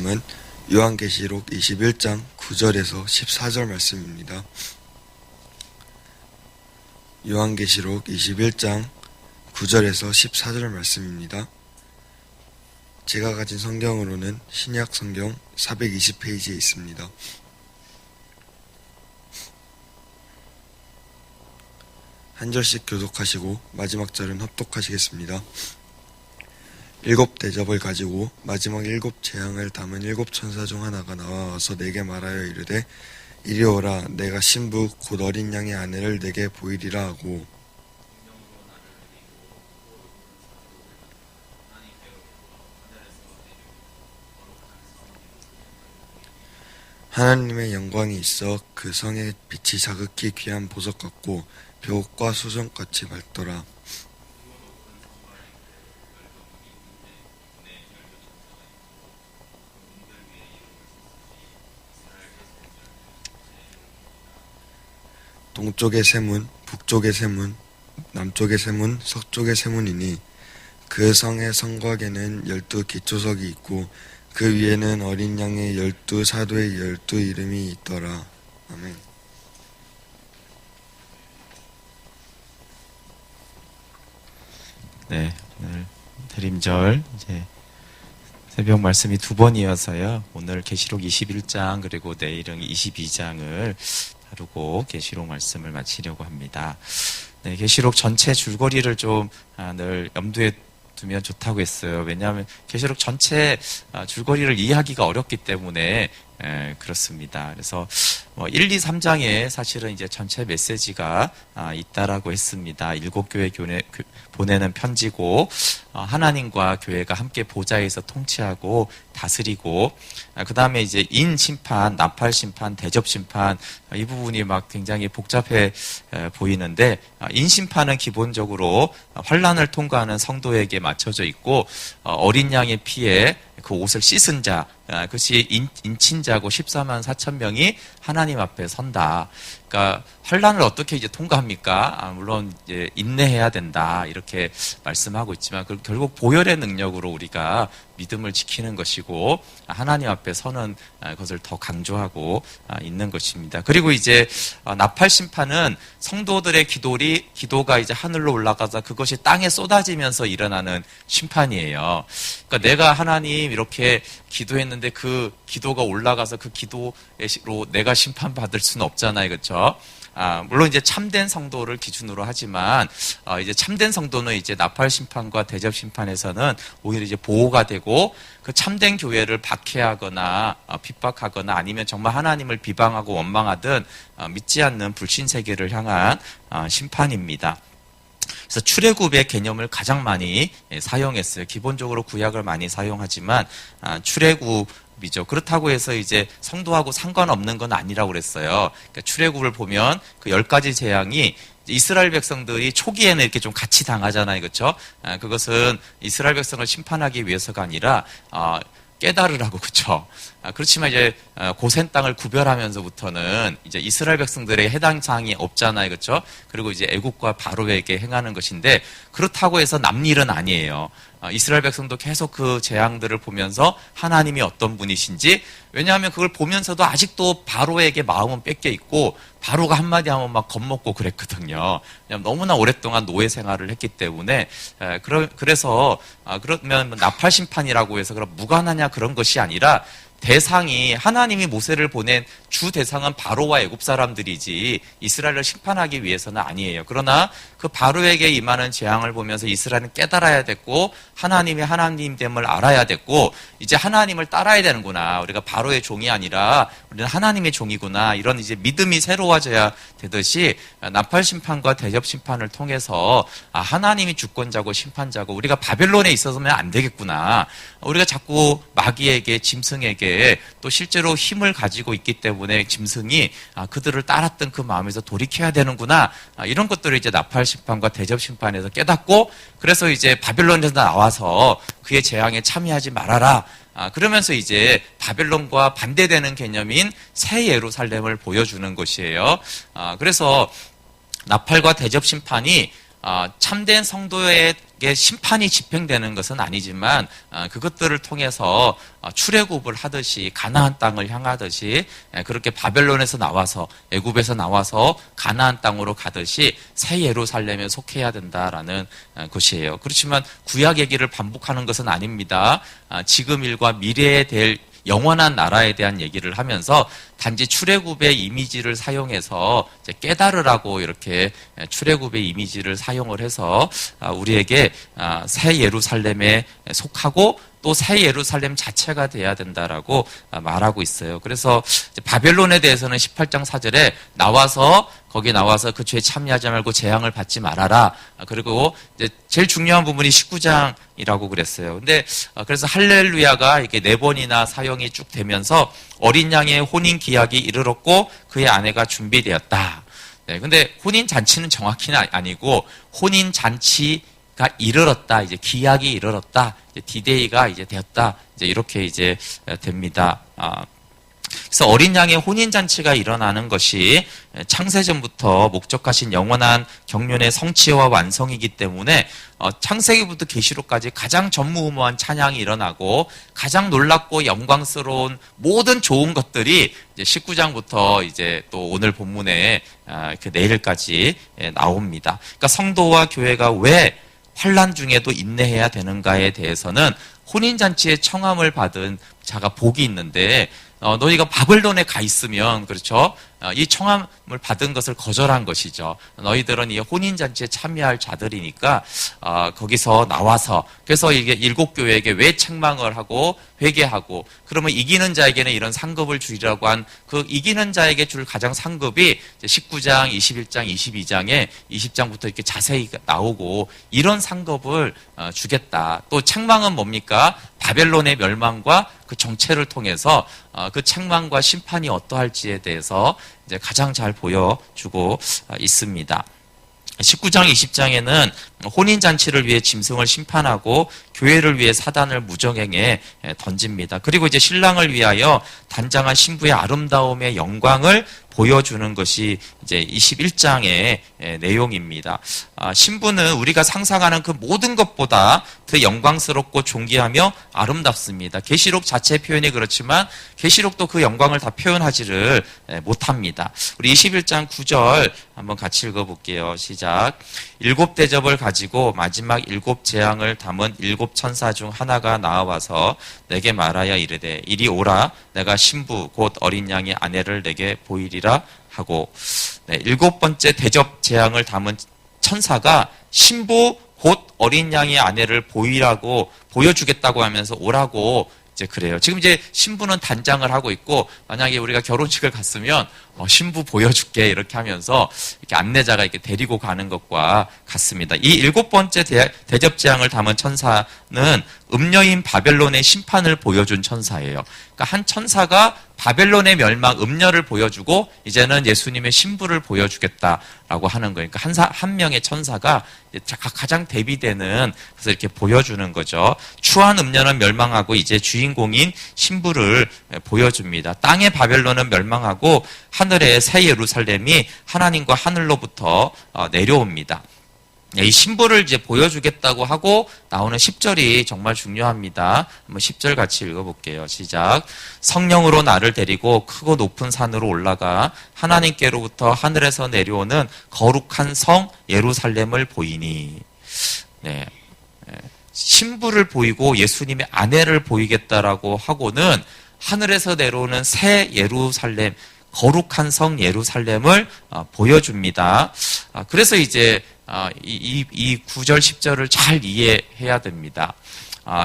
말씀은 요한계시록 21장 9절에서 14절 말씀입니다. 요한계시록 21장 9절에서 14절 말씀입니다. 제가 가진 성경으로는 신약 성경 420페이지에 있습니다. 한 절씩 교독하시고 마지막 절은 합독하시겠습니다. 7 대접을 가지고 마지막 7 재앙을 담은 7 천사 중 하나가 나와서 내게 말하여 이르되 이리 오라, 내가 신부 곧 어린 양의 아내를 내게 보이리라 하고, 하나님의 영광이 있어 그 성의 빛이 자극히 귀한 보석 같고 벽과 수정같이 밝더라. 동쪽의 세문, 북쪽의 세문, 남쪽의 세문, 서쪽의 세문이니 그 성의 성곽에는 12 기초석이 있고 그 위에는 어린 양의 12 사도의 12 이름이 있더라. 아멘. 네, 오늘 대림절 이제 새벽 말씀이 2번이어서요. 오늘 계시록 21장 그리고 내일은 22장을 다루고 계시록 말씀을 마치려고 합니다. 네, 계시록 전체 줄거리를 좀 늘 염두에 두면 좋다고 했어요. 왜냐하면 계시록 전체 줄거리를 이해하기가 어렵기 때문에 그렇습니다. 그래서 1, 2, 3장에 사실은 이제 전체 메시지가 있다라고 했습니다. 7 교회 보내는 편지고 하나님과 교회가 함께 보좌에서 통치하고 다스리고 그 다음에 이제 인 심판, 나팔 심판, 대접 심판 이 부분이 막 굉장히 복잡해 보이는데 인 심판은 기본적으로 환난을 통과하는 성도에게 맞춰져 있고 어린 양의 피에 그 옷을 씻은 자, 그것이 인친자고 14만 4천 명이 하나님 앞에 선다. 그러니까 환난을 어떻게 이제 통과합니까? 물론 이제 인내해야 된다 이렇게 말씀하고 있지만 결국 보혈의 능력으로 우리가 믿음을 지키는 것이고 하나님 앞에 서는 것을 더 강조하고 있는 것입니다. 그리고 이제 나팔 심판은 성도들의 기도가 이제 하늘로 올라가서 그것이 땅에 쏟아지면서 일어나는 심판이에요. 그러니까 내가 하나님 이렇게 기도했는데 그 기도가 올라가서 그 기도로 내가 심판받을 수는 없잖아요. 그렇죠? 물론 이제 참된 성도를 기준으로 하지만 이제 참된 성도는 이제 나팔 심판과 대접 심판에서는 오히려 이제 보호가 되고 그 참된 교회를 박해하거나 핍박하거나 아니면 정말 하나님을 비방하고 원망하든 믿지 않는 불신 세계를 향한 심판입니다. 그래서 출애굽의 개념을 가장 많이 사용했어요. 기본적으로 구약을 많이 사용하지만 출애굽이죠. 그렇다고 해서 이제 성도하고 상관없는 건 아니라고 그랬어요. 그러니까 출애굽을 보면 그 10가지 재앙이 이스라엘 백성들이 초기에는 이렇게 좀 같이 당하잖아요. 그렇죠? 그것은 이스라엘 백성을 심판하기 위해서가 아니라 깨달으라고, 그렇죠? 그렇지만 이제 고센 땅을 구별하면서부터는 이제 이스라엘 백성들의 해당 사항이 없잖아요, 그렇죠? 그리고 이제 애국과 바로에게 행하는 것인데 그렇다고 해서 남일은 아니에요. 이스라엘 백성도 계속 그 재앙들을 보면서 하나님이 어떤 분이신지, 왜냐하면 그걸 보면서도 아직도 바로에게 마음은 뺏겨 있고 바로가 한마디 하면 막 겁먹고 그랬거든요. 왜냐하면 너무나 오랫동안 노예 생활을 했기 때문에. 그래서 그러면 나팔 심판이라고 해서 그럼 무관하냐 그런 것이 아니라 대상이 하나님이 모세를 보낸 주 대상은 바로와 애굽 사람들이지 이스라엘을 심판하기 위해서는 아니에요. 그러나 그 바로에게 임하는 재앙을 보면서 이스라엘은 깨달아야 됐고 하나님이 하나님됨을 알아야 됐고 이제 하나님을 따라야 되는구나. 우리가 바로의 종이 아니라 우리는 하나님의 종이구나. 이런 이제 믿음이 새로워져야 되듯이 나팔 심판과 대접 심판을 통해서 하나님이 주권자고 심판자고 우리가 바벨론에 있어서면 안 되겠구나. 우리가 자꾸 마귀에게 짐승에게 또 실제로 힘을 가지고 있기 때문에 짐승이 그들을 따랐던 그 마음에서 돌이켜야 되는구나. 이런 것들을 이제 나팔 심판과 대접 심판에서 깨닫고 그래서 이제 바벨론에서 나와서 그의 재앙에 참여하지 말아라. 그러면서 이제 바벨론과 반대되는 개념인 새 예루살렘을 보여주는 것이에요. 그래서 나팔과 대접 심판이 참된 성도에게 심판이 집행되는 것은 아니지만 그것들을 통해서 출애굽을 하듯이 가나안 땅을 향하듯이 그렇게 바벨론에서 나와서 애굽에서 나와서 가나안 땅으로 가듯이 새 예루살렘에 속해야 된다라는 것이에요. 그렇지만 구약 얘기를 반복하는 것은 아닙니다. 지금 일과 미래에 될 영원한 나라에 대한 얘기를 하면서 단지 출애굽의 이미지를 사용해서 이제 깨달으라고 이렇게 출애굽의 이미지를 사용을 해서 우리에게 새 예루살렘에 속하고 또 새 예루살렘 자체가 돼야 된다라고 말하고 있어요. 그래서 바벨론에 대해서는 18장 4절에 거기 나와서 그 죄에 참여하지 말고 재앙을 받지 말아라. 그리고 이제 제일 중요한 부분이 19장이라고 그랬어요. 근데 그래서 할렐루야가 이렇게 4번이나 사용이 쭉 되면서 어린 양의 혼인 기약이 이르렀고 그의 아내가 준비되었다. 네, 근데 혼인 잔치는 정확히는 아니고 혼인 잔치가 이르렀다. 이제 기약이 이르렀다. 이제 디데이가 이제 되었다. 이제 이렇게 이제 됩니다. 그래서 어린 양의 혼인잔치가 일어나는 것이 창세전부터 목적하신 영원한 경륜의 성취와 완성이기 때문에 창세기부터 계시록까지 가장 전무후무한 찬양이 일어나고 가장 놀랍고 영광스러운 모든 좋은 것들이 이제 19장부터 이제 또 오늘 본문에 내일까지 나옵니다. 그러니까 성도와 교회가 왜 환난 중에도 인내해야 되는가에 대해서는 혼인잔치의 청함을 받은 자가 복이 있는데 너희가 바벨론에 가 있으면 그렇죠. 이 청함을 받은 것을 거절한 것이죠. 너희들은 이 혼인잔치에 참여할 자들이니까 거기서 나와서 그래서 이게 7교회에게 왜 책망을 하고 회개하고 그러면 이기는 자에게는 이런 상급을 주리라고 한 그 이기는 자에게 줄 가장 상급이 19장, 21장, 22장에 20장부터 이렇게 자세히 나오고 이런 상급을 주겠다. 또 책망은 뭡니까? 바벨론의 멸망과 그 정체를 통해서 그 책망과 심판이 어떠할지에 대해서 이제 가장 잘 보여주고 있습니다. 19장, 20장에는 혼인잔치를 위해 짐승을 심판하고 교회를 위해 사단을 무정행에 던집니다. 그리고 이제 신랑을 위하여 단장한 신부의 아름다움의 영광을 보여주는 것이 이제 21장의 내용입니다. 신부는 우리가 상상하는 그 모든 것보다 더 영광스럽고 존귀하며 아름답습니다. 계시록 자체 표현이 그렇지만 계시록도 그 영광을 다 표현하지를 못합니다. 우리 21장 9절 한번 같이 읽어볼게요. 시작. 7 대접을 가지고 마지막 7 재앙을 담은 7 천사 중 하나가 나와서 내게 말하여 이르되 이리 오라 내가 신부 곧 어린 양의 아내를 내게 보이리라 하고 7번째 대접 재앙을 담은 천사가 신부 곧 어린 양의 아내를 보여주겠다고 하면서 오라고 이제 그래요. 지금 이제 신부는 단장을 하고 있고 만약에 우리가 결혼식을 갔으면 신부 보여줄게 이렇게 하면서 이렇게 안내자가 이렇게 데리고 가는 것과 같습니다. 이 7번째 대접 재앙을 담은 천사는 음녀인 바벨론의 심판을 보여준 천사예요. 그러니까 한 천사가 바벨론의 멸망, 음녀를 보여주고 이제는 예수님의 신부를 보여주겠다라고 하는 거예요. 그러니까 한 명의 천사가 가장 대비되는 그래서 이렇게 보여주는 거죠. 추한 음녀는 멸망하고 이제 주인공인 신부를 보여줍니다. 땅의 바벨론은 멸망하고 하늘의 새 예루살렘이 하나님과 하늘로부터 내려옵니다. 이 신부를 이제 보여주겠다고 하고 나오는 10절이 정말 중요합니다. 한번 10절 같이 읽어볼게요. 시작. 성령으로 나를 데리고 크고 높은 산으로 올라가 하나님께로부터 하늘에서 내려오는 거룩한 성 예루살렘을 보이니. 네. 신부를 보이고 예수님의 아내를 보이겠다라고 하고는 하늘에서 내려오는 새 예루살렘, 거룩한 성 예루살렘을 보여줍니다. 그래서 이제 이 9절 10절을 잘 이해해야 됩니다.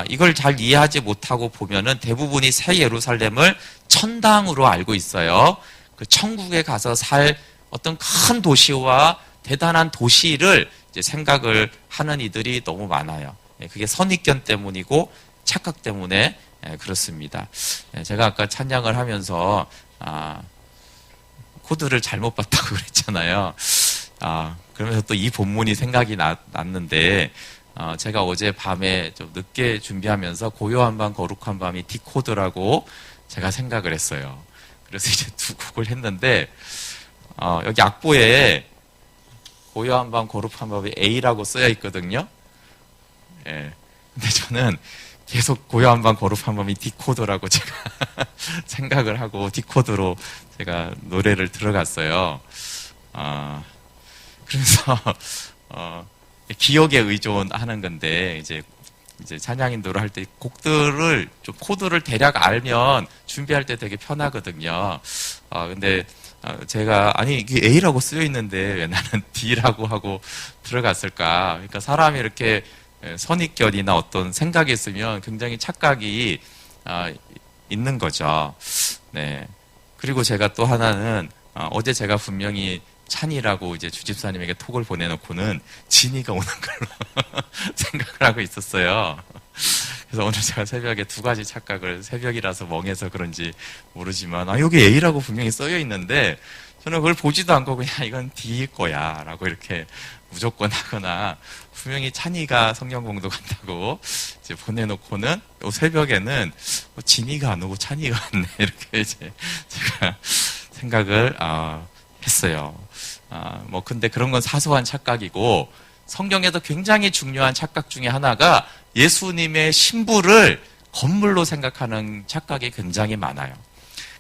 이걸 잘 이해하지 못하고 보면은 대부분이 새 예루살렘을 천당으로 알고 있어요. 그 천국에 가서 살 어떤 큰 도시와 대단한 도시를 이제 생각을 하는 이들이 너무 많아요. 그게 선입견 때문이고 착각 때문에 그렇습니다. 제가 아까 찬양을 하면서 코드를 잘못 봤다고 그랬잖아요. 그러면서 또 이 본문이 생각이 났는데, 제가 어제 밤에 좀 늦게 준비하면서 고요한 밤, 거룩한 밤이 D코드라고 제가 생각을 했어요. 그래서 이제 두 곡을 했는데, 여기 악보에 고요한밤 거룩한 밤이 A라고 쓰여 있거든요. 예. 근데 저는 계속 고요한밤 거룩한 밤이 디코더라고 제가 생각을 하고 디코더로 제가 노래를 들어갔어요. 그래서 기억에 의존하는 건데 이제 찬양 인도를 할 때 곡들을 좀 코드를 대략 알면 준비할 때 되게 편하거든요. 근데 제가 아니 이게 A라고 쓰여 있는데 왜 나는 D라고 하고 들어갔을까? 그러니까 사람이 이렇게 선입견이나 어떤 생각이 있으면 굉장히 착각이 있는 거죠. 네. 그리고 제가 또 하나는 어제 제가 분명히 찬이라고 이제 주집사님에게 톡을 보내놓고는 진이가 오는 걸로 생각을 하고 있었어요. 그래서 오늘 제가 새벽에 두 가지 착각을 새벽이라서 멍해서 그런지 모르지만 여기 A라고 분명히 써여 있는데 저는 그걸 보지도 않고 그냥 이건 D일 거야 라고 이렇게 무조건 하거나 분명히 찬이가 성경 공독한다고 이제 보내놓고는 새벽에는 진이가 안 오고 찬이가 왔네 이렇게 이제 제가 생각을 했어요. 근데 그런 건 사소한 착각이고, 성경에도 굉장히 중요한 착각 중에 하나가 예수님의 신부를 건물로 생각하는 착각이 굉장히 많아요.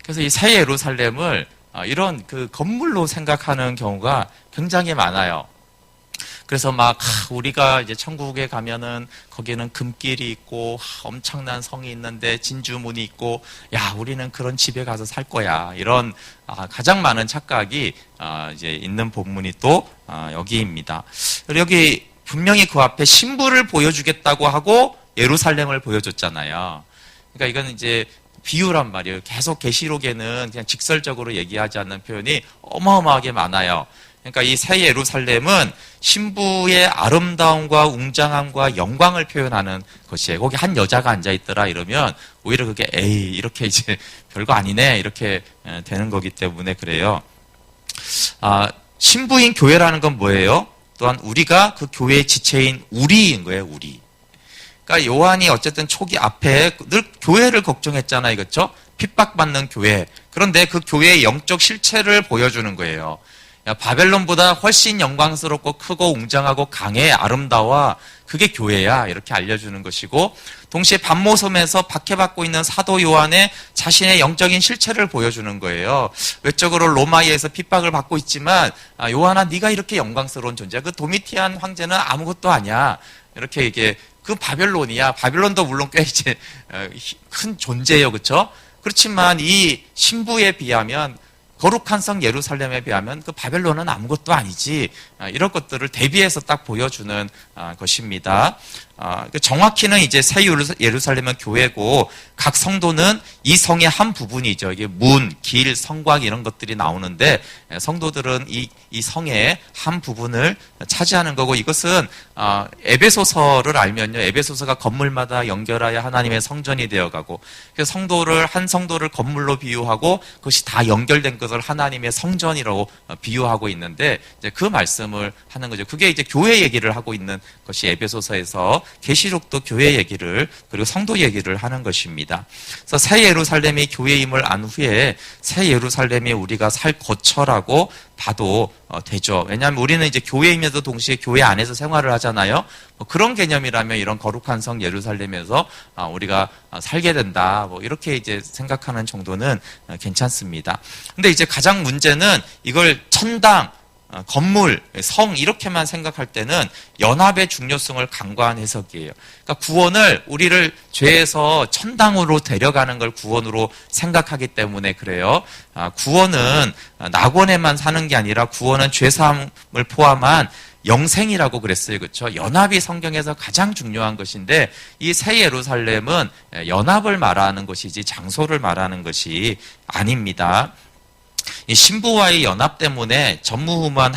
그래서 이 새 예루살렘을 이런 그 건물로 생각하는 경우가 굉장히 많아요. 그래서 우리가 이제 천국에 가면은 거기는 금길이 있고 엄청난 성이 있는데 진주문이 있고 우리는 그런 집에 가서 살 거야. 이런 가장 많은 착각이 이제 있는 본문이 또 여기입니다. 그리고 여기 분명히 그 앞에 신부를 보여주겠다고 하고 예루살렘을 보여줬잖아요. 그러니까 이건 이제 비유란 말이에요. 계속 계시록에는 그냥 직설적으로 얘기하지 않는 표현이 어마어마하게 많아요. 그러니까 이 새 예루살렘은 신부의 아름다움과 웅장함과 영광을 표현하는 것이에요. 거기 한 여자가 앉아있더라 이러면 오히려 그게 에이 이렇게 이제 별거 아니네 이렇게 되는 거기 때문에 그래요. 신부인 교회라는 건 뭐예요? 또한 우리가 그 교회의 지체인 우리인 거예요. 우리. 그러니까 요한이 어쨌든 초기 앞에 늘 교회를 걱정했잖아요. 그렇죠? 핍박받는 교회. 그런데 그 교회의 영적 실체를 보여주는 거예요. 바벨론보다 훨씬 영광스럽고 크고 웅장하고 강해 아름다워 그게 교회야 이렇게 알려주는 것이고, 동시에 반모섬에서 박해받고 있는 사도 요한의 자신의 영적인 실체를 보여주는 거예요. 외적으로 로마에서 핍박을 받고 있지만 요한아 네가 이렇게 영광스러운 존재야. 그 도미티안 황제는 아무것도 아니야. 이렇게 이게 그 바벨론이야. 바벨론도 물론 꽤 이제 큰 존재예요, 그렇죠? 그렇지만 이 신부에 비하면 거룩한 성 예루살렘에 비하면 그 바벨론은 아무것도 아니지. 이런 것들을 대비해서 딱 보여주는 것입니다. 정확히는 이제 새 예루살렘은 교회고 각 성도는 이 성의 한 부분이죠. 이게 문, 길, 성곽 이런 것들이 나오는데 성도들은 이 성의 한 부분을 차지하는 거고, 이것은 에베소서를 알면요. 에베소서가 건물마다 연결하여 하나님의 성전이 되어가고, 그래서 한 성도를 건물로 비유하고 그것이 다 연결된 것을 하나님의 성전이라고 비유하고 있는데 이제 그 말씀을 하는 거죠. 그게 이제 교회 얘기를 하고 있는 것이 에베소서에서, 계시록도 교회 얘기를 그리고 성도 얘기를 하는 것입니다. 그래서 새 예루살렘이 교회임을 안 후에 새 예루살렘이 우리가 살 거처라고 봐도 되죠. 왜냐하면 우리는 이제 교회임에도 동시에 교회 안에서 생활을 하잖아요. 그런 개념이라면 이런 거룩한 성 예루살렘에서 우리가 살게 된다. 이렇게 이제 생각하는 정도는 괜찮습니다. 근데 이제 가장 문제는 이걸 천당, 건물, 성 이렇게만 생각할 때는 연합의 중요성을 간과한 해석이에요. 그러니까 구원을 우리를 죄에서 천당으로 데려가는 걸 구원으로 생각하기 때문에 그래요. 구원은 낙원에만 사는 게 아니라 구원은 죄사함을 포함한 영생이라고 그랬어요. 그렇죠? 연합이 성경에서 가장 중요한 것인데 이 새 예루살렘은 연합을 말하는 것이지 장소를 말하는 것이 아닙니다. 이 신부와의 연합 때문에 전무후무한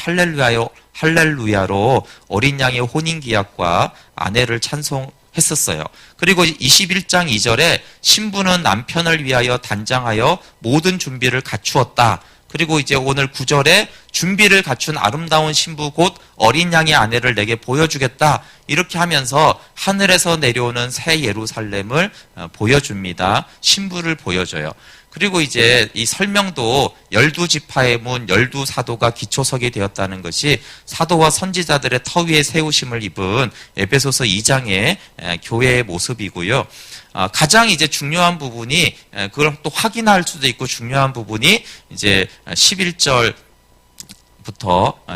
할렐루야로 어린 양의 혼인기약과 아내를 찬송했었어요. 그리고 21장 2절에 신부는 남편을 위하여 단장하여 모든 준비를 갖추었다 그리고 이제 오늘 9절에 준비를 갖춘 아름다운 신부 곧 어린 양의 아내를 내게 보여주겠다. 이렇게 하면서 하늘에서 내려오는 새 예루살렘을 보여줍니다. 신부를 보여줘요. 그리고 이제 이 설명도 12지파의 문 12사도가 기초석이 되었다는 것이 사도와 선지자들의 터 위에 세우심을 입은 에베소서 2장의 교회의 모습이고요. 가장 이제 중요한 부분이 그걸 또 확인할 수도 있고 중요한 부분이 이제 11절부터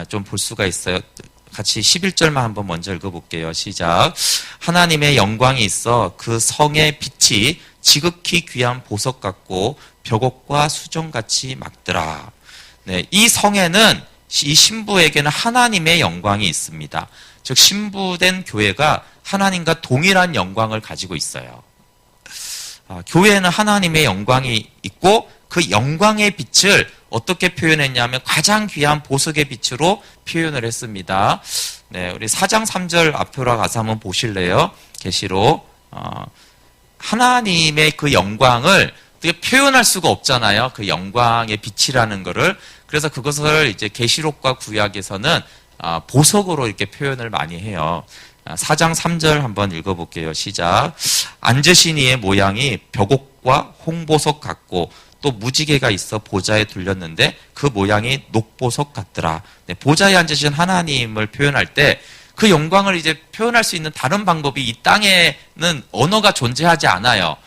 좀 볼 수가 있어요. 같이 11절만 한번 먼저 읽어볼게요. 시작. 하나님의 영광이 있어 그 성의 빛이 지극히 귀한 보석 같고 벽옥과 수정같이 막더라. 네, 이 성에는 이 신부에게는 하나님의 영광이 있습니다. 즉 신부된 교회가 하나님과 동일한 영광을 가지고 있어요. 교회에는 하나님의 영광이 있고 그 영광의 빛을 어떻게 표현했냐면 가장 귀한 보석의 빛으로 표현을 했습니다. 네, 우리 4장 3절 앞으로 가서 한번 보실래요? 계시록 하나님의 그 영광을 어떻게 표현할 수가 없잖아요. 그 영광의 빛이라는 거를. 그래서 그것을 이제 계시록과 구약에서는 보석으로 이렇게 표현을 많이 해요. 4장 3절 한번 읽어볼게요. 시작. 앉으신 이의 모양이 벽옥과 홍보석 같고 또 무지개가 있어 보좌에 둘렸는데 그 모양이 녹보석 같더라. 네, 보좌에 앉으신 하나님을 표현할 때 그 영광을 이제 표현할 수 있는 다른 방법이 이 땅에는 언어가 존재하지 않아요.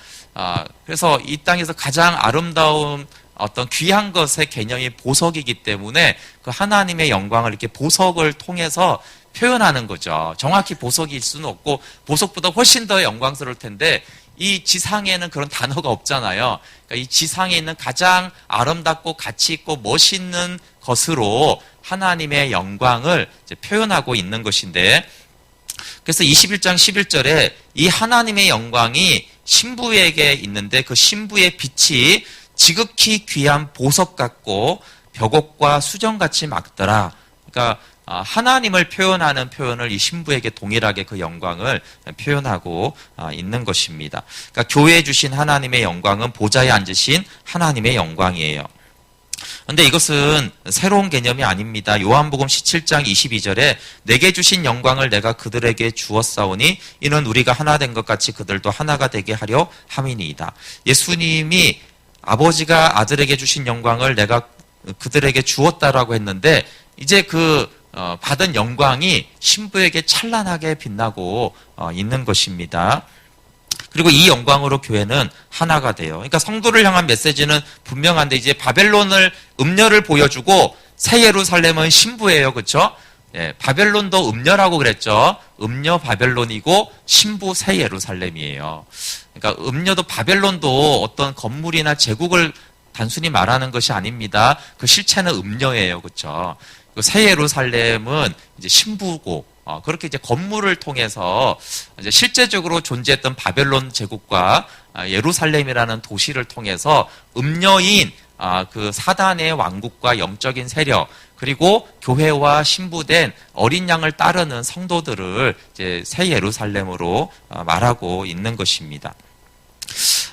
그래서 이 땅에서 가장 아름다운 어떤 귀한 것의 개념이 보석이기 때문에 그 하나님의 영광을 이렇게 보석을 통해서 표현하는 거죠. 정확히 보석일 수는 없고 보석보다 훨씬 더 영광스러울 텐데 이 지상에는 그런 단어가 없잖아요. 그러니까 이 지상에 있는 가장 아름답고 가치 있고 멋있는 것으로 하나님의 영광을 이제 표현하고 있는 것인데, 그래서 21장 11절에 이 하나님의 영광이 신부에게 있는데 그 신부의 빛이 지극히 귀한 보석 같고 벽옥과 수정같이 막더라. 그러니까 하나님을 표현하는 표현을 이 신부에게 동일하게 그 영광을 표현하고 있는 것입니다. 그러니까 교회에 주신 하나님의 영광은 보좌에 앉으신 하나님의 영광이에요. 그런데 이것은 새로운 개념이 아닙니다. 요한복음 17장 22절에 내게 주신 영광을 내가 그들에게 주었사오니 이는 우리가 하나 된 것 같이 그들도 하나가 되게 하려 함이니이다. 예수님이 아버지가 아들에게 주신 영광을 내가 그들에게 주었다라고 했는데 이제 그 받은 영광이 신부에게 찬란하게 빛나고 있는 것입니다. 그리고 이 영광으로 교회는 하나가 돼요. 그러니까 성도를 향한 메시지는 분명한데 이제 바벨론을 음녀를 보여주고 새 예루살렘은 신부예요. 그렇죠? 예, 바벨론도 음녀라고 그랬죠. 음녀 바벨론이고 신부 새 예루살렘이에요. 그러니까 음녀도 바벨론도 어떤 건물이나 제국을 단순히 말하는 것이 아닙니다. 그 실체는 음녀예요. 그렇죠? 새 예루살렘은 이제 신부고 그렇게 이제 건물을 통해서 이제 실제적으로 존재했던 바벨론 제국과 예루살렘이라는 도시를 통해서 음녀인 그 사단의 왕국과 영적인 세력 그리고 교회와 신부된 어린 양을 따르는 성도들을 이제 새 예루살렘으로 말하고 있는 것입니다.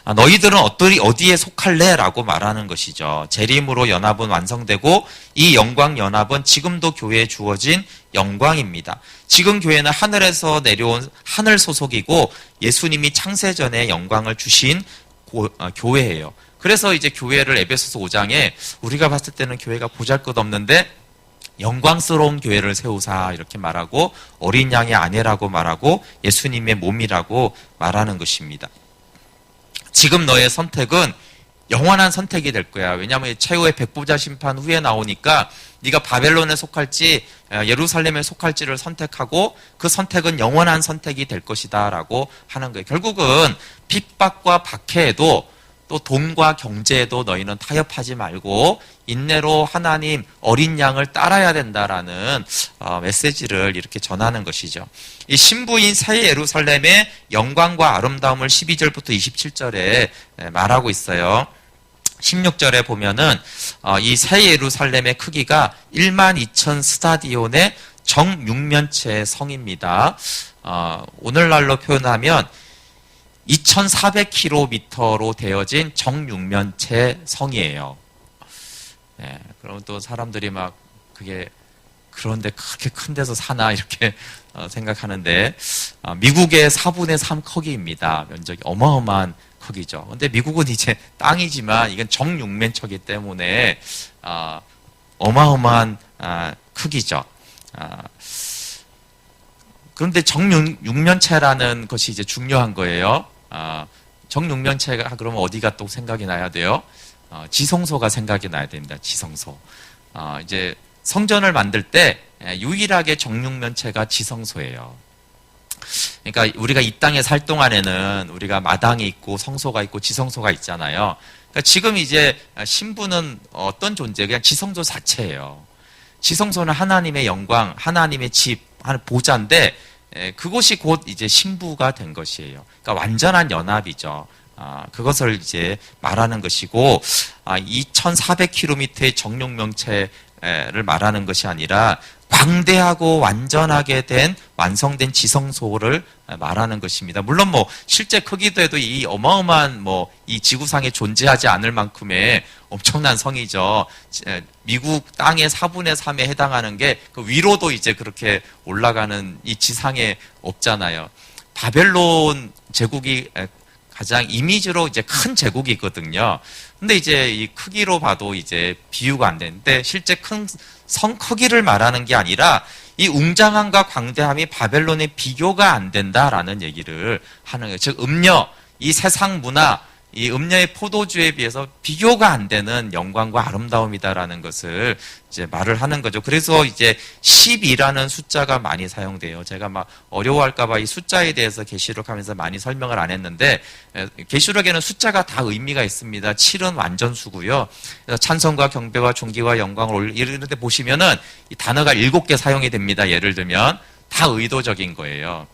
너희들은 어디에 속할래? 라고 말하는 것이죠. 재림으로 연합은 완성되고 이 영광 연합은 지금도 교회에 주어진 영광입니다. 지금 교회는 하늘에서 내려온 하늘 소속이고 예수님이 창세전에 영광을 주신 교회예요. 그래서 이제 교회를 에베소서 5장에 우리가 봤을 때는 교회가 보잘것없는데 영광스러운 교회를 세우사 이렇게 말하고 어린 양의 아내라고 말하고 예수님의 몸이라고 말하는 것입니다. 지금 너의 선택은 영원한 선택이 될 거야. 왜냐하면 최후의 백보자 심판 후에 나오니까 네가 바벨론에 속할지 예루살렘에 속할지를 선택하고 그 선택은 영원한 선택이 될 것이다 라고 하는 거예요. 결국은 핍박과 박해에도 또 돈과 경제에도 너희는 타협하지 말고 인내로 하나님 어린 양을 따라야 된다라는 메시지를 이렇게 전하는 것이죠. 이 신부인 새 예루살렘의 영광과 아름다움을 12절부터 27절에 말하고 있어요. 16절에 보면은 이 새 예루살렘의 크기가 12,000 스타디온의 정육면체 성입니다. 오늘날로 표현하면 2,400km로 되어진 정육면체 성이에요. 예, 그럼 또 사람들이 막 그게 그런데 그렇게 큰 데서 사나 이렇게 생각하는데 미국의 4분의 3 크기입니다. 면적이 어마어마한 크기죠. 근데 미국은 이제 땅이지만 이건 정육면체이기 때문에 어마어마한 크기죠. 그런데 정육면체라는 것이 이제 중요한 거예요. 정육면체가 그러면 어디가 또 생각이 나야 돼요? 지성소가 생각이 나야 됩니다. 지성소. 이제 성전을 만들 때 유일하게 정육면체가 지성소예요. 그러니까 우리가 이 땅에 살 동안에는 우리가 마당이 있고 성소가 있고 지성소가 있잖아요. 그러니까 지금 이제 신부는 어떤 존재? 그냥 지성소 자체예요. 지성소는 하나님의 영광, 하나님의 집, 보좌인데 그것이 곧 이제 신부가 된 것이에요. 그러니까 완전한 연합이죠. 그것을 이제 말하는 것이고 2,400km의 정육면체를 말하는 것이 아니라 광대하고 완전하게 된 완성된 지성소를 말하는 것입니다. 물론 뭐 실제 크기도 해도 이 어마어마한 이 지구상에 존재하지 않을 만큼의 엄청난 성이죠. 미국 땅의 4분의 3에 해당하는 게 그 위로도 이제 그렇게 올라가는 이 지상에 없잖아요. 바벨론 제국이 가장 이미지로 이제 큰 제국이거든요. 근데 이제 이 크기로 봐도 이제 비유가 안 되는데 실제 큰 성 크기를 말하는 게 아니라 이 웅장함과 광대함이 바벨론의 비교가 안 된다라는 얘기를 하는 거예요. 즉 음녀, 이 세상 문화, 이 음녀의 포도주에 비해서 비교가 안 되는 영광과 아름다움이다라는 것을 이제 말을 하는 거죠. 그래서 이제 10이라는 숫자가 많이 사용돼요. 제가 막 어려워할까봐 이 숫자에 대해서 계시록하면서 많이 설명을 안 했는데 계시록에는 숫자가 다 의미가 있습니다. 7은 완전수고요. 그래서 찬송과 경배와 존귀와 영광을 올리 이런데 보시면은 이 단어가 7개 사용이 됩니다. 예를 들면 다 의도적인 거예요.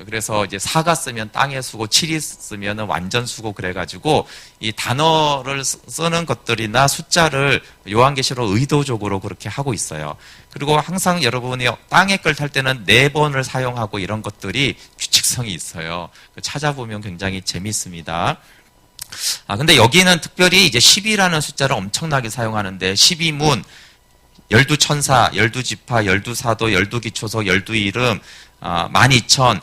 그래서 이제 4가 쓰면 땅의 수고, 7이 쓰면 완전 수고 그래가지고 이 단어를 쓰는 것들이나 숫자를 요한계시록 의도적으로 그렇게 하고 있어요. 그리고 항상 여러분이 땅의 걸 탈 때는 4번을 사용하고 이런 것들이 규칙성이 있어요. 찾아보면 굉장히 재밌습니다. 근데 여기는 특별히 이제 10이라는 숫자를 엄청나게 사용하는데 12문, 12천사, 12지파, 12사도, 12기초소, 12이름, 12,000,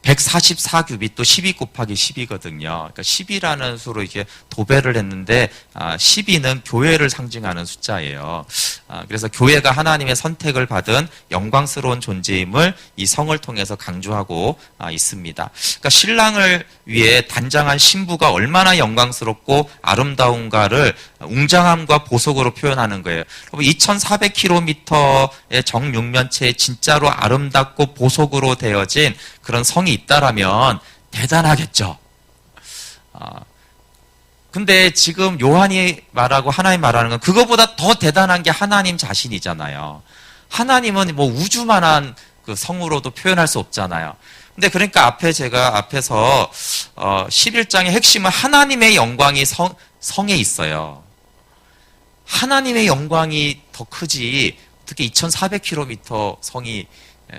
144규빗 또 12 곱하기 10이거든요. 그러니까 10이라는 수로 이게 도배를 했는데 12는 교회를 상징하는 숫자예요. 그래서 교회가 하나님의 선택을 받은 영광스러운 존재임을 이 성을 통해서 강조하고 있습니다. 그러니까 신랑을 위해 단장한 신부가 얼마나 영광스럽고 아름다운가를 웅장함과 보석으로 표현하는 거예요. 2,400km의 정육면체에 진짜로 아름답고 보석으로 되어진 그런 성이 있다라면 대단하겠죠. 근데 지금 요한이 말하고 하나님 말하는 건 그거보다 더 대단한 게 하나님 자신이잖아요. 하나님은 뭐 우주만한 그 성으로도 표현할 수 없잖아요. 근데 그러니까 제가 앞에서 11장의 핵심은 하나님의 영광이 성에 있어요. 하나님의 영광이 더 크지 어떻게 2,400km 성이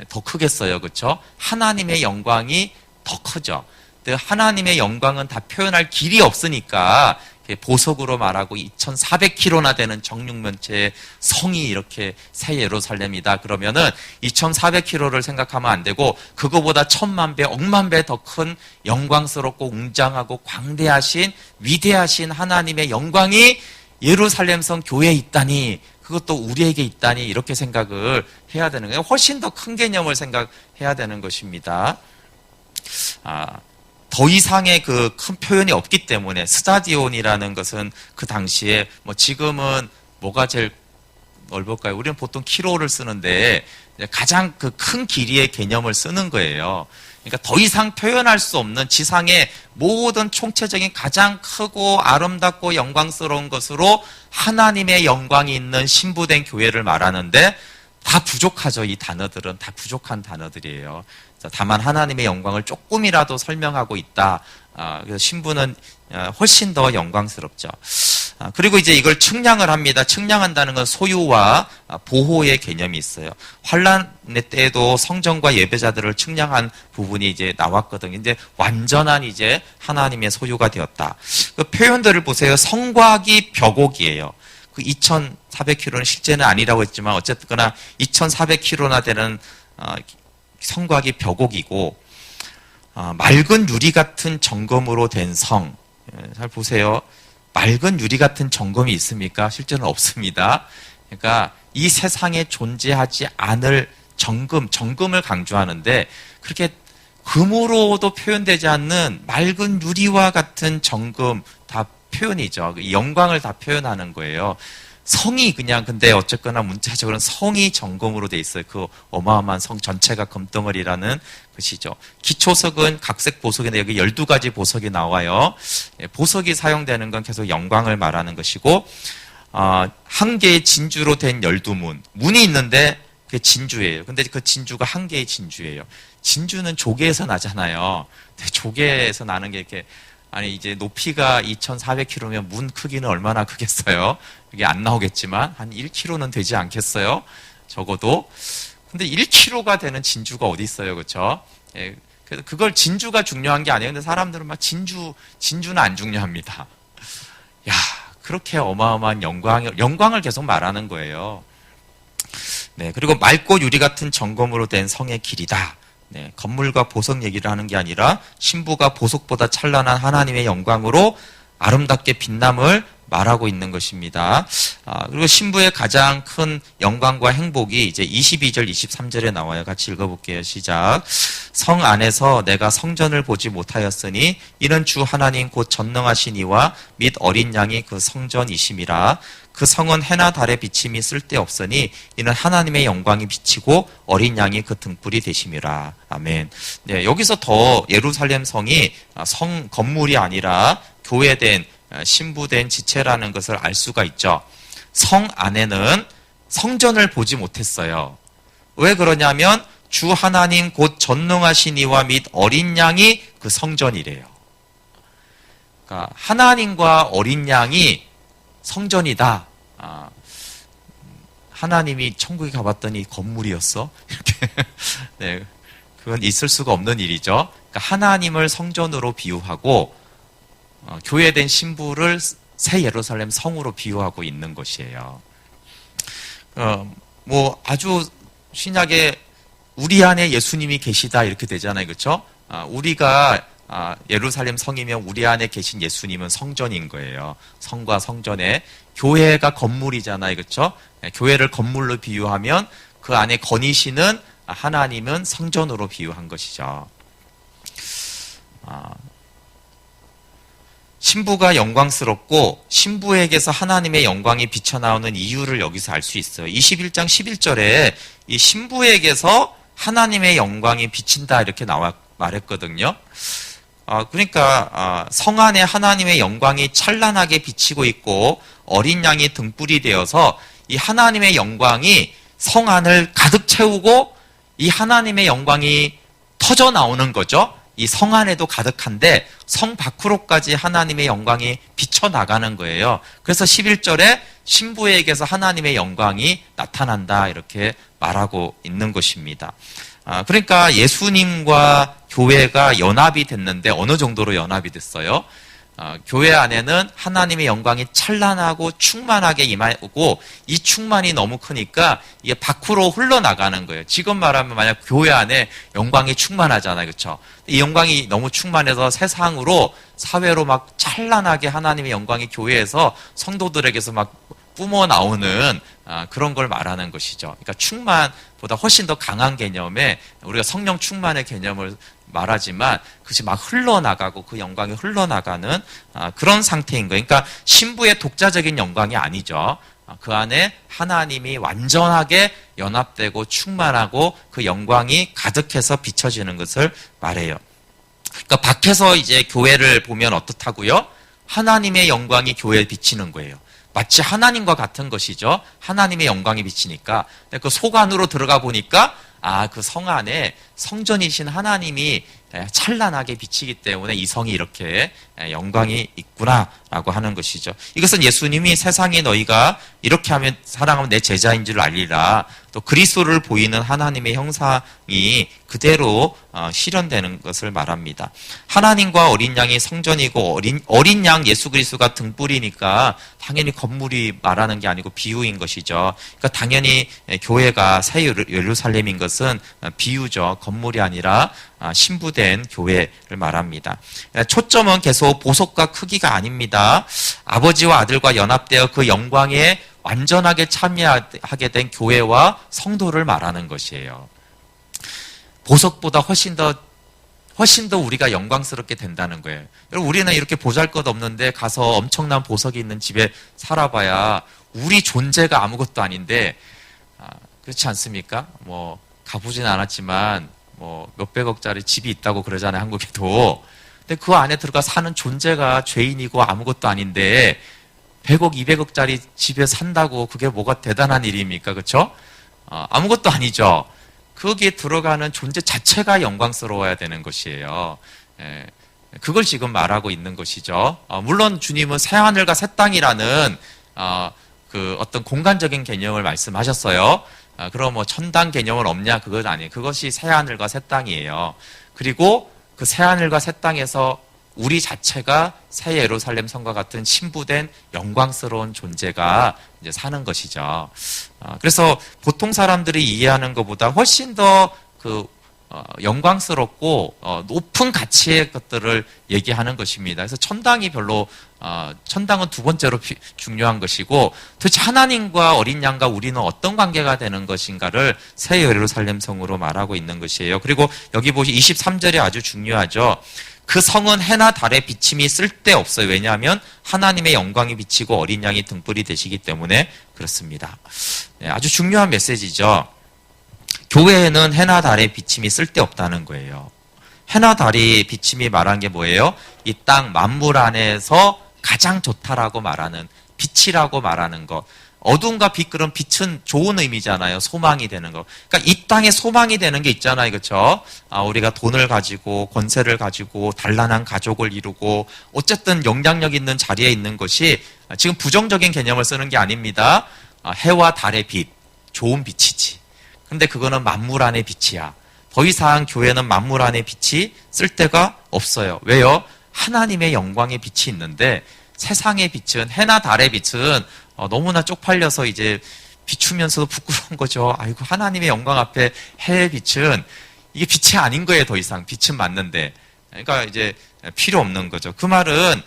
더 크겠어요. 그렇죠? 하나님의 영광이 더 크죠. 근데 하나님의 영광은 다 표현할 길이 없으니까 보석으로 말하고 2,400km나 되는 정육면체의 성이 이렇게 새 예루살렘이다. 그러면은 2,400km를 생각하면 안 되고 그거보다 1,000만 배, 억만 배 더 큰 영광스럽고 웅장하고 광대하신 위대하신 하나님의 영광이 예루살렘 성 교회에 있다니 그것도 우리에게 있다니 이렇게 생각을 해야 되는 거예요. 훨씬 더 큰 개념을 생각해야 되는 것입니다. 더 이상의 그 큰 표현이 없기 때문에 스타디온이라는 것은 그 당시에 지금은 뭐가 제일 넓을까요? 우리는 보통 키로를 쓰는데 가장 그 큰 길이의 개념을 쓰는 거예요. 그러니까 더 이상 표현할 수 없는 지상의 모든 총체적인 가장 크고 아름답고 영광스러운 것으로 하나님의 영광이 있는 신부된 교회를 말하는데 다 부족하죠. 이 단어들은 다 부족한 단어들이에요. 다만 하나님의 영광을 조금이라도 설명하고 있다. 그래서 신부는 훨씬 더 영광스럽죠. 그리고 이제 이걸 측량을 합니다. 측량한다는 건 소유와 보호의 개념이 있어요. 환란의 때에도 성전과 예배자들을 측량한 부분이 이제 나왔거든요. 근데 완전한 이제 하나님의 소유가 되었다. 그 표현들을 보세요. 성곽이 벽옥이에요. 그 2,400km는 실제는 아니라고 했지만 어쨌거나 2,400km나 되는 성곽이 벼곡이고 맑은 유리 같은 정금으로 된 성. 잘 보세요. 맑은 유리 같은 정금이 있습니까? 실제는 없습니다. 그러니까 이 세상에 존재하지 않을 정금을 강조하는데 그렇게 금으로도 표현되지 않는 맑은 유리와 같은 정금 다 표현이죠. 영광을 다 표현하는 거예요. 성이 그냥 근데 어쨌거나 문자적으로는 성이 정금으로 돼 있어요. 그 어마어마한 성 전체가 금덩어리라는 것이죠. 기초석은 각색 보석인데 여기 12가지 보석이 나와요. 보석이 사용되는 건 계속 영광을 말하는 것이고 한 개의 진주로 된 12문. 문이 있는데 그게 진주예요. 근데 그 진주가 한 개의 진주예요. 진주는 조개에서 나잖아요. 조개에서 나는 게 이렇게 이제 높이가 2,400km면 문 크기는 얼마나 크겠어요? 이게 안 나오겠지만 한 1km는 되지 않겠어요? 적어도. 근데 1km가 되는 진주가 어디 있어요, 그렇죠? 예, 그래서 그걸 진주가 중요한 게 아니에요. 근데 사람들은 막 진주는 안 중요합니다. 야, 그렇게 어마어마한 영광을 계속 말하는 거예요. 네, 그리고 맑고 유리 같은 정금으로 된 성의 길이다. 네, 건물과 보석 얘기를 하는 게 아니라 신부가 보석보다 찬란한 하나님의 영광으로 아름답게 빛남을 말하고 있는 것입니다. 그리고 신부의 가장 큰 영광과 행복이 이제 22절, 23절에 나와요. 같이 읽어볼게요. 시작. 성 안에서 내가 성전을 보지 못하였으니 이는 주 하나님 곧 전능하신 이와 및 어린 양이 그 성전이심이라. 그 성은 해나 달의 비침이 쓸데없으니 이는 하나님의 영광이 비치고 어린 양이 그 등불이 되심이라. 아멘. 네, 여기서 더 예루살렘 성이 성 건물이 아니라 교회된 신부된 지체라는 것을 알 수가 있죠. 성 안에는 성전을 보지 못했어요. 왜 그러냐면 주 하나님 곧 전능하신 이와 및 어린 양이 그 성전이래요. 그러니까 하나님과 어린 양이 성전이다. 하나님이 천국에 가봤더니 건물이었어? 이렇게. 네, 그건 있을 수가 없는 일이죠. 그러니까 하나님을 성전으로 비유하고 교회된 신부를 새 예루살렘 성으로 비유하고 있는 것이에요. 뭐 아주 신약에 우리 안에 예수님이 계시다 이렇게 되잖아요, 그렇죠? 우리가 예루살렘 성이면 우리 안에 계신 예수님은 성전인 거예요. 성과 성전에 교회가 건물이잖아요, 그렇죠? 교회를 건물로 비유하면 그 안에 거니시는 하나님은 성전으로 비유한 것이죠. 신부가 영광스럽고 신부에게서 하나님의 영광이 비쳐나오는 이유를 여기서 알 수 있어요. 21장 11절에 이 신부에게서 하나님의 영광이 비친다 이렇게 말했거든요. 그러니까 성 안에 하나님의 영광이 찬란하게 비치고 있고 어린 양이 등불이 되어서 이 하나님의 영광이 성 안을 가득 채우고 이 하나님의 영광이 터져 나오는 거죠. 이 성 안에도 가득한데 성 밖으로까지 하나님의 영광이 비쳐나가는 거예요. 그래서 11절에 신부에게서 하나님의 영광이 나타난다 이렇게 말하고 있는 것입니다. 그러니까 예수님과 교회가 연합이 됐는데 어느 정도로 연합이 됐어요? 교회 안에는 하나님의 영광이 찬란하고 충만하게 임하고 이 충만이 너무 크니까 이게 밖으로 흘러나가는 거예요. 지금 말하면 만약 교회 안에 영광이 충만하잖아요. 그렇죠? 이 영광이 너무 충만해서 세상으로 사회로 막 찬란하게 하나님의 영광이 교회에서 성도들에게서 막 뿜어 나오는 그런 걸 말하는 것이죠. 그러니까 충만보다 훨씬 더 강한 개념에 우리가 성령 충만의 개념을 말하지만 그것이 막 흘러나가고 그 영광이 흘러나가는 그런 상태인 거예요. 그러니까 신부의 독자적인 영광이 아니죠. 그 안에 하나님이 완전하게 연합되고 충만하고 그 영광이 가득해서 비춰지는 것을 말해요. 그러니까 밖에서 이제 교회를 보면 어떻다고요? 하나님의 영광이 교회에 비치는 거예요. 마치 하나님과 같은 것이죠. 하나님의 영광이 비치니까. 그 속 안으로 들어가 보니까 그 성 안에 성전이신 하나님이 찬란하게 비치기 때문에 이 성이 이렇게 영광이 있구나라고 하는 것이죠. 이것은 예수님이 세상에 너희가 이렇게 하면 사랑하면 내 제자인 줄 알리라. 또 그리스도를 보이는 하나님의 형상이 그대로 실현되는 것을 말합니다. 하나님과 어린 양이 성전이고 어린 양 예수 그리스도가 등불이니까 당연히 건물이 말하는 게 아니고 비유인 것이죠. 그러니까 당연히 교회가 새 예루살렘인 것은 비유죠. 건물이 아니라 신부된 교회를 말합니다. 초점은 계속 보석과 크기가 아닙니다. 아버지와 아들과 연합되어 그 영광에 완전하게 참여하게 된 교회와 성도를 말하는 것이에요. 보석보다 훨씬 더 우리가 영광스럽게 된다는 거예요. 여러분, 우리는 이렇게 보잘것없는데 가서 엄청난 보석이 있는 집에 살아봐야 우리 존재가 아무것도 아닌데, 그렇지 않습니까? 뭐 가보진 않았지만 뭐 몇백억짜리 집이 있다고 그러잖아요, 한국에도. 근데 그 안에 들어가 사는 존재가 죄인이고 아무것도 아닌데 100억, 200억짜리 집에 산다고 그게 뭐가 대단한 일입니까? 그렇죠? 아무것도 아니죠. 거기에 들어가는 존재 자체가 영광스러워야 되는 것이에요. 그걸 지금 말하고 있는 것이죠. 물론 주님은 새하늘과 새 땅이라는 그 어떤 공간적인 개념을 말씀하셨어요. 그럼 뭐 천당 개념은 없냐? 그건 아니에요. 그것이 새하늘과 새 땅이에요. 그리고 그 새하늘과 새 땅에서 우리 자체가 새 예루살렘 성과 같은 신부된 영광스러운 존재가 이제 사는 것이죠. 그래서 보통 사람들이 이해하는 것보다 훨씬 더 영광스럽고 높은 가치의 것들을 얘기하는 것입니다. 그래서 천당이 별로 천당은 두 번째로 중요한 것이고 도대체 하나님과 어린 양과 우리는 어떤 관계가 되는 것인가를 새 예루살렘 성으로 말하고 있는 것이에요. 그리고 여기 보시 23절이 아주 중요하죠. 그 성은 해나 달의 비침이 쓸데없어요. 왜냐하면 하나님의 영광이 비치고 어린 양이 등불이 되시기 때문에 그렇습니다. 아주 중요한 메시지죠. 교회에는 해나 달의 비침이 쓸데없다는 거예요. 해나 달의 비침이 말한 게 뭐예요? 이 땅 만물 안에서 가장 좋다라고 말하는 빛이라고 말하는 것. 어둠과 빛, 그런 빛은 좋은 의미잖아요. 소망이 되는 거. 그러니까 이 땅에 소망이 되는 게 있잖아요. 그렇죠? 우리가 돈을 가지고 권세를 가지고 단란한 가족을 이루고 어쨌든 영향력 있는 자리에 있는 것이 지금 부정적인 개념을 쓰는 게 아닙니다. 해와 달의 빛, 좋은 빛이지. 근데 그거는 만물 안의 빛이야. 더 이상 교회는 만물 안의 빛이 쓸 데가 없어요. 왜요? 하나님의 영광의 빛이 있는데 세상의 빛은, 해나 달의 빛은 너무나 쪽팔려서 이제 비추면서도 부끄러운 거죠. 아이고, 하나님의 영광 앞에 해의 빛은 이게 빛이 아닌 거예요. 더 이상 빛은 맞는데, 그러니까 이제 필요 없는 거죠. 그 말은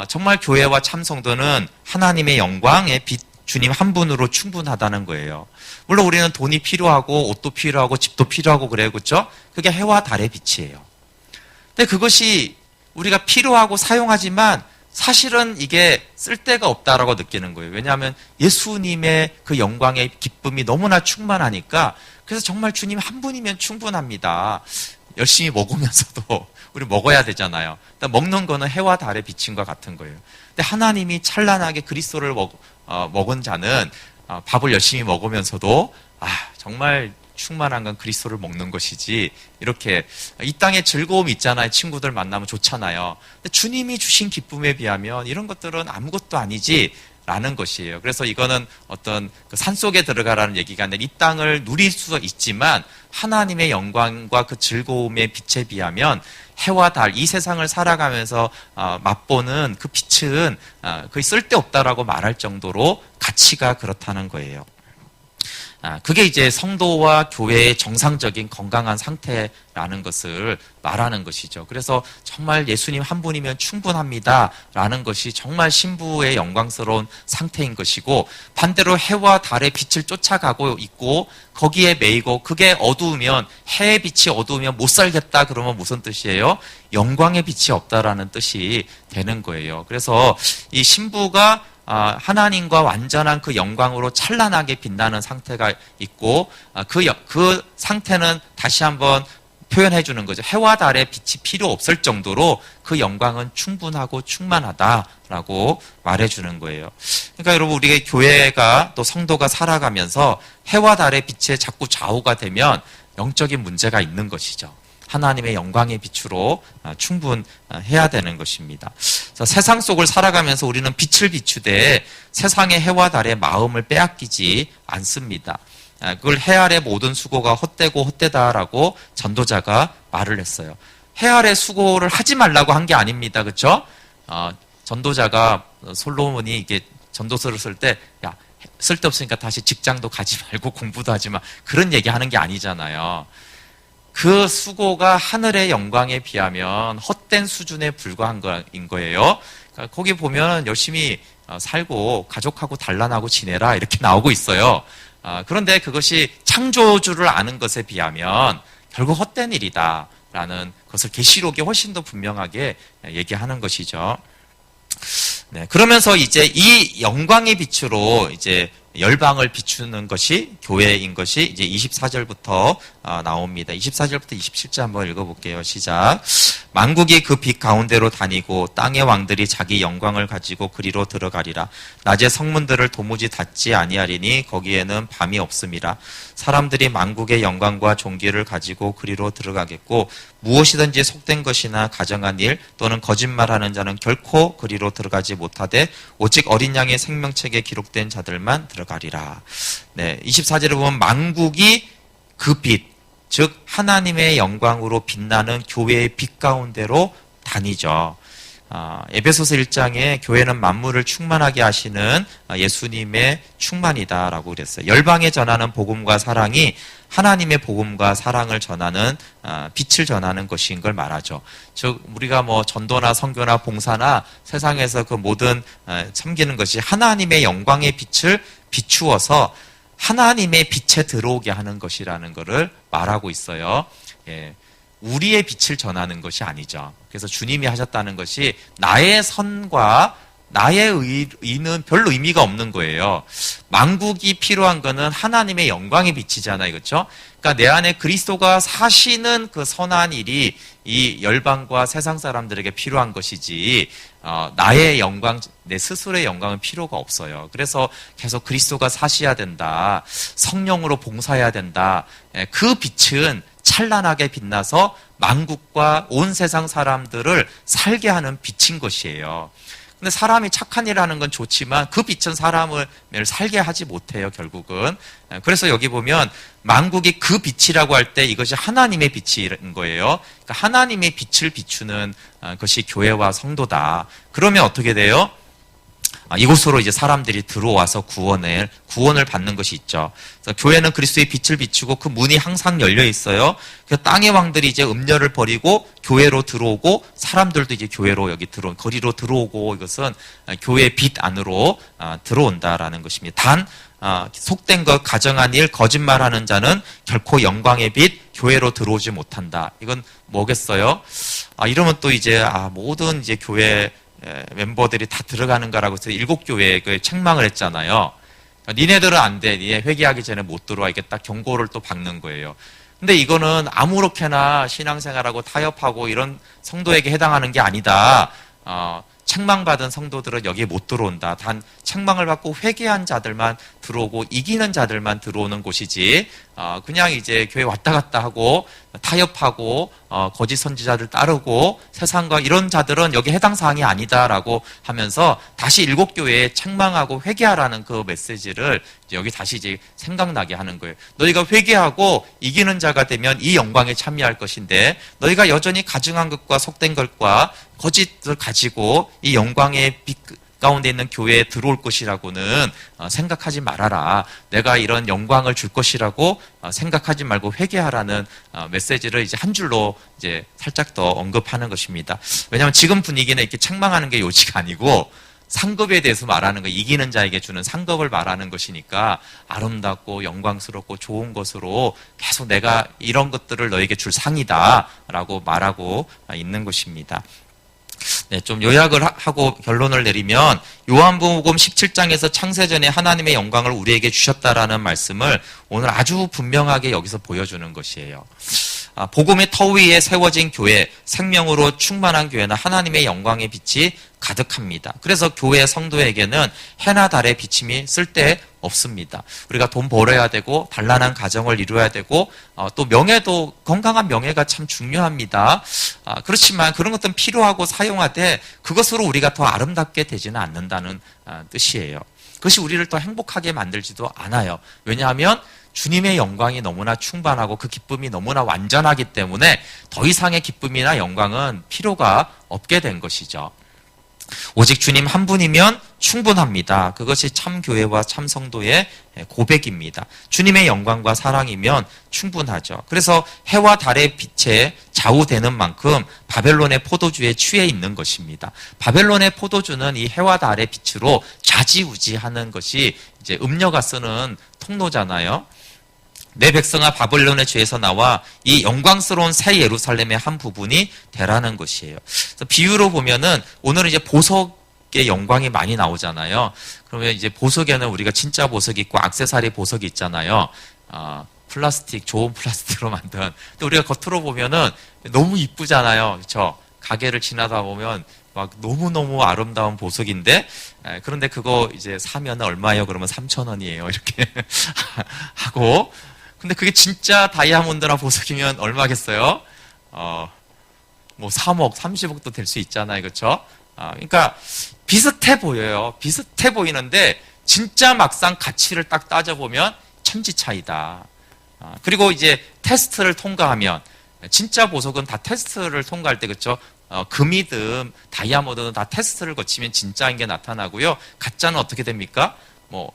정말 교회와 참성도는 하나님의 영광의 빛, 주님 한 분으로 충분하다는 거예요. 물론 우리는 돈이 필요하고 옷도 필요하고 집도 필요하고 그래요. 그렇죠? 그게 해와 달의 빛이에요. 근데 그것이 우리가 필요하고 사용하지만 사실은 이게 쓸데가 없다라고 느끼는 거예요. 왜냐하면 예수님의 그 영광의 기쁨이 너무나 충만하니까, 그래서 정말 주님 한 분이면 충분합니다. 열심히 먹으면서도 우리 먹어야 되잖아요. 먹는 거는 해와 달의 비침과 같은 거예요. 근데 하나님이 찬란하게 그리스도를 먹은 자는 밥을 열심히 먹으면서도 정말 충만한 건 그리스도를 먹는 것이지, 이렇게 이 땅에 즐거움이 있잖아요. 친구들 만나면 좋잖아요. 근데 주님이 주신 기쁨에 비하면 이런 것들은 아무것도 아니지 라는 것이에요. 그래서 이거는 어떤 그 산속에 들어가라는 얘기가 아니라 이 땅을 누릴 수 있지만 하나님의 영광과 그 즐거움의 빛에 비하면 해와 달, 이 세상을 살아가면서 맛보는 그 빛은 거의 쓸데없다라고 말할 정도로 가치가 그렇다는 거예요. 그게 이제 성도와 교회의 정상적인 건강한 상태라는 것을 말하는 것이죠. 그래서 정말 예수님 한 분이면 충분합니다 라는 것이 정말 신부의 영광스러운 상태인 것이고, 반대로 해와 달의 빛을 쫓아가고 있고 거기에 매이고, 그게 어두우면, 해의 빛이 어두우면 못 살겠다 그러면 무슨 뜻이에요? 영광의 빛이 없다라는 뜻이 되는 거예요. 그래서 이 신부가 하나님과 완전한 그 영광으로 찬란하게 빛나는 상태가 있고, 그 상태는 다시 한번 표현해 주는 거죠. 해와 달의 빛이 필요 없을 정도로 그 영광은 충분하고 충만하다라고 말해 주는 거예요. 그러니까 여러분, 우리가 교회가 또 성도가 살아가면서 해와 달의 빛에 자꾸 좌우가 되면 영적인 문제가 있는 것이죠. 하나님의 영광의 빛으로 충분해야 되는 것입니다. 세상 속을 살아가면서 우리는 빛을 비추되 세상의 해와 달의 마음을 빼앗기지 않습니다. 그걸 해 아래 모든 수고가 헛되고 헛되다라고 전도자가 말을 했어요. 해 아래 수고를 하지 말라고 한 게 아닙니다. 그렇죠? 전도자가 솔로몬이 이게 전도서를 쓸 때 야, 쓸데없으니까 다시 직장도 가지 말고 공부도 하지 마. 그런 얘기 하는 게 아니잖아요. 그 수고가 하늘의 영광에 비하면 헛된 수준에 불과한 거인 거예요. 그러니까 거기 보면 열심히 살고 가족하고 단란하고 지내라 이렇게 나오고 있어요. 그런데 그것이 창조주를 아는 것에 비하면 결국 헛된 일이다라는 것을 계시록이 훨씬 더 분명하게 얘기하는 것이죠. 네, 그러면서 이제 이 영광의 빛으로 이제 열방을 비추는 것이 교회인 것이 이제 24절부터 나옵니다. 24절부터 27절 한번 읽어볼게요. 시작. 만국이 그 빛 가운데로 다니고 땅의 왕들이 자기 영광을 가지고 그리로 들어가리라. 낮에 성문들을 도무지 닫지 아니하리니 거기에는 밤이 없음이라. 사람들이 만국의 영광과 존귀를 가지고 그리로 들어가겠고 무엇이든지 속된 것이나 가정한 일 또는 거짓말하는 자는 결코 그리로 들어가지 못하되 오직 어린 양의 생명책에 기록된 자들만 들어가리라. 네, 24절에 보면 만국이 그 빛, 즉 하나님의 영광으로 빛나는 교회의 빛 가운데로 다니죠. 에베소서 1장에 교회는 만물을 충만하게 하시는 예수님의 충만이다라고 그랬어요. 열방에 전하는 복음과 사랑이 하나님의 복음과 사랑을 전하는 빛을 전하는 것인 걸 말하죠. 즉 우리가 뭐 전도나 선교나 봉사나 세상에서 그 모든 섬기는 것이 하나님의 영광의 빛을 비추어서 하나님의 빛에 들어오게 하는 것이라는 것을 말하고 있어요. 예. 우리의 빛을 전하는 것이 아니죠. 그래서 주님이 하셨다는 것이 나의 선과 나의 의는 별로 의미가 없는 거예요. 만국이 필요한 거는 하나님의 영광의 빛이잖아요. 그렇죠? 그러니까 내 안에 그리스도가 사시는 그 선한 일이 이 열방과 세상 사람들에게 필요한 것이지 나의 영광, 내 스스로의 영광은 필요가 없어요. 그래서 계속 그리스도가 사셔야 된다. 성령으로 봉사해야 된다. 그 빛은 찬란하게 빛나서 만국과 온 세상 사람들을 살게 하는 빛인 것이에요. 근데 사람이 착한 일을 하는 건 좋지만 그 빛은 사람을 살게 하지 못해요, 결국은. 그래서 여기 보면 만국이 그 빛이라고 할 때 이것이 하나님의 빛인 거예요. 그러니까 하나님의 빛을 비추는 것이 교회와 성도다. 그러면 어떻게 돼요? 이곳으로 이제 사람들이 들어와서 구원을 받는 것이 있죠. 그래서 교회는 그리스도의 빛을 비추고 그 문이 항상 열려 있어요. 그래서 땅의 왕들이 이제 음녀를 버리고 교회로 들어오고 사람들도 이제 교회로 거리로 들어오고 이것은 교회의 빛 안으로 들어온다라는 것입니다. 단 속된 것, 가정한 일, 거짓말하는 자는 결코 영광의 빛, 교회로 들어오지 못한다. 이건 뭐겠어요? 이러면 또 이제 모든 이제 교회 멤버들이 다 들어가는 거라고 해서 7교회에 그 책망을 했잖아요. 니네들은 안 돼. 니네 회개하기 전에 못 들어와. 이게 딱 경고를 또 받는 거예요. 근데 이거는 아무렇게나 신앙생활하고 타협하고 이런 성도에게 해당하는 게 아니다. 책망받은 성도들은 여기에 못 들어온다. 단 책망을 받고 회개한 자들만 들어오고 이기는 자들만 들어오는 곳이지 그냥 이제 교회 왔다 갔다 하고 타협하고 거짓 선지자들 따르고 세상과 이런 자들은 여기 해당 사항이 아니다라고 하면서 다시 7교회에 책망하고 회개하라는 그 메시지를 여기 다시 이제 생각나게 하는 거예요. 너희가 회개하고 이기는 자가 되면 이 영광에 참여할 것인데 너희가 여전히 가증한 것과 속된 것과 거짓을 가지고 이 영광의 빛 가운데 있는 교회에 들어올 것이라고는 생각하지 말아라. 내가 이런 영광을 줄 것이라고 생각하지 말고 회개하라는 메시지를 이제 한 줄로 이제 살짝 더 언급하는 것입니다. 왜냐하면 지금 분위기는 이렇게 책망하는 게 요지가 아니고 상급에 대해서 말하는 거, 이기는 자에게 주는 상급을 말하는 것이니까 아름답고 영광스럽고 좋은 것으로 계속 내가 이런 것들을 너에게 줄 상이다라고 말하고 있는 것입니다. 네, 좀 요약을 하고 결론을 내리면 요한복음 17장에서 창세전에 하나님의 영광을 우리에게 주셨다라는 말씀을 오늘 아주 분명하게 여기서 보여주는 것이에요. 복음의 터 위에 세워진 교회, 생명으로 충만한 교회는 하나님의 영광의 빛이 가득합니다. 그래서 교회 성도에게는 해나 달의 비침이 쓸데없습니다. 우리가 돈 벌어야 되고 단란한 가정을 이루어야 되고 또 명예도, 건강한 명예가 참 중요합니다. 그렇지만 그런 것들은 필요하고 사용하되 그것으로 우리가 더 아름답게 되지는 않는다는 뜻이에요. 그것이 우리를 더 행복하게 만들지도 않아요. 왜냐하면 주님의 영광이 너무나 충만하고 그 기쁨이 너무나 완전하기 때문에 더 이상의 기쁨이나 영광은 필요가 없게 된 것이죠. 오직 주님 한 분이면 충분합니다. 그것이 참 교회와 참 성도의 고백입니다. 주님의 영광과 사랑이면 충분하죠. 그래서 해와 달의 빛에 좌우되는 만큼 바벨론의 포도주에 취해 있는 것입니다. 바벨론의 포도주는 이 해와 달의 빛으로 좌지우지하는 것이 이제 음녀가 쓰는 통로잖아요. 내 백성아 바벨론의 죄에서 나와 이 영광스러운 새 예루살렘의 한 부분이 되라는 것이에요. 그래서 비유로 보면은 오늘은 이제 보석의 영광이 많이 나오잖아요. 그러면 이제 보석에는 우리가 진짜 보석이 있고 액세서리 보석이 있잖아요. 플라스틱, 좋은 플라스틱으로 만든. 근데 우리가 겉으로 보면은 너무 이쁘잖아요. 그렇죠? 가게를 지나다 보면 막 너무너무 아름다운 보석인데, 그런데 그거 이제 사면 얼마예요? 그러면 3,000원이에요. 이렇게 하고. 근데 그게 진짜 다이아몬드나 보석이면 얼마겠어요? 뭐 3억, 30억도 될 수 있잖아요. 그렇죠? 그러니까 비슷해 보여요. 비슷해 보이는데 진짜 막상 가치를 딱 따져보면 천지 차이다. 그리고 이제 테스트를 통과하면, 진짜 보석은 다 테스트를 통과할 때, 그렇죠? 금이든 다이아몬드든 다 테스트를 거치면 진짜인 게 나타나고요. 가짜는 어떻게 됩니까? 뭐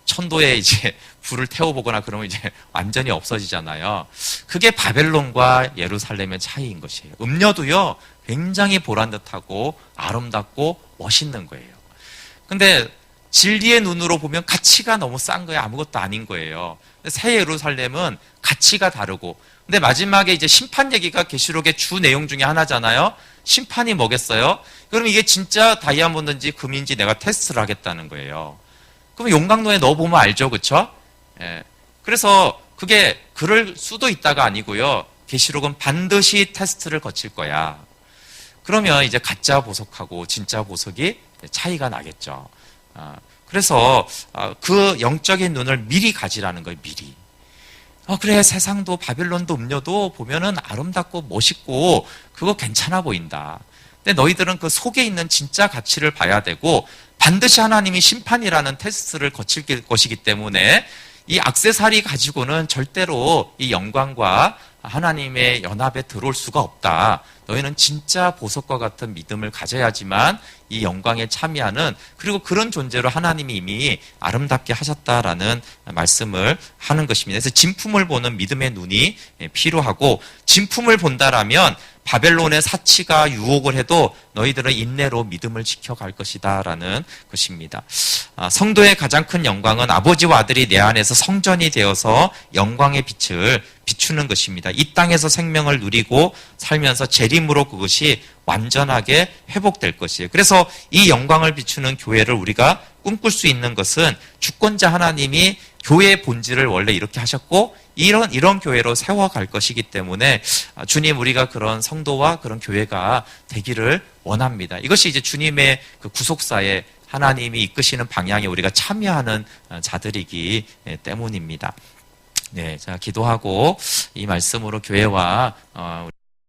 천도에 이제 불을 태워보거나 그러면 이제 완전히 없어지잖아요. 그게 바벨론과 예루살렘의 차이인 것이에요. 음녀도요, 굉장히 보란듯하고 아름답고 멋있는 거예요. 근데 진리의 눈으로 보면 가치가 너무 싼 거예요. 아무것도 아닌 거예요. 새 예루살렘은 가치가 다르고, 근데 마지막에 이제 심판 얘기가 계시록의 주 내용 중에 하나잖아요. 심판이 뭐겠어요? 그럼 이게 진짜 다이아몬드인지 금인지 내가 테스트를 하겠다는 거예요. 그럼 용광로에 넣어보면 알죠, 그렇죠? 예. 그래서 그게 그럴 수도 있다가 아니고요. 계시록은 반드시 테스트를 거칠 거야. 그러면 이제 가짜 보석하고 진짜 보석이 차이가 나겠죠. 그래서 그 영적인 눈을 미리 가지라는 거예요, 미리. 그래, 세상도 바벨론도 음녀도 보면은 아름답고 멋있고 그거 괜찮아 보인다. 근데 너희들은 그 속에 있는 진짜 가치를 봐야 되고, 반드시 하나님이 심판이라는 테스트를 거칠 것이기 때문에 이 액세서리 가지고는 절대로 이 영광과 하나님의 연합에 들어올 수가 없다. 너희는 진짜 보석과 같은 믿음을 가져야지만 이 영광에 참여하는, 그리고 그런 존재로 하나님이 이미 아름답게 하셨다라는 말씀을 하는 것입니다. 그래서 진품을 보는 믿음의 눈이 필요하고, 진품을 본다라면 바벨론의 사치가 유혹을 해도 너희들은 인내로 믿음을 지켜갈 것이다 라는 것입니다. 성도의 가장 큰 영광은 아버지와 아들이 내 안에서 성전이 되어서 영광의 빛을 비추는 것입니다. 이 땅에서 생명을 누리고 살면서 재림으로 그것이 완전하게 회복될 것이에요. 그래서 이 영광을 비추는 교회를 우리가 꿈꿀 수 있는 것은 주권자 하나님이 교회의 본질을 원래 이렇게 하셨고 이런 교회로 세워갈 것이기 때문에 주님, 우리가 그런 성도와 그런 교회가 되기를 원합니다. 이것이 이제 주님의 그 구속사에 하나님이 이끄시는 방향에 우리가 참여하는 자들이기 때문입니다. 네, 자, 기도하고 이 말씀으로 교회와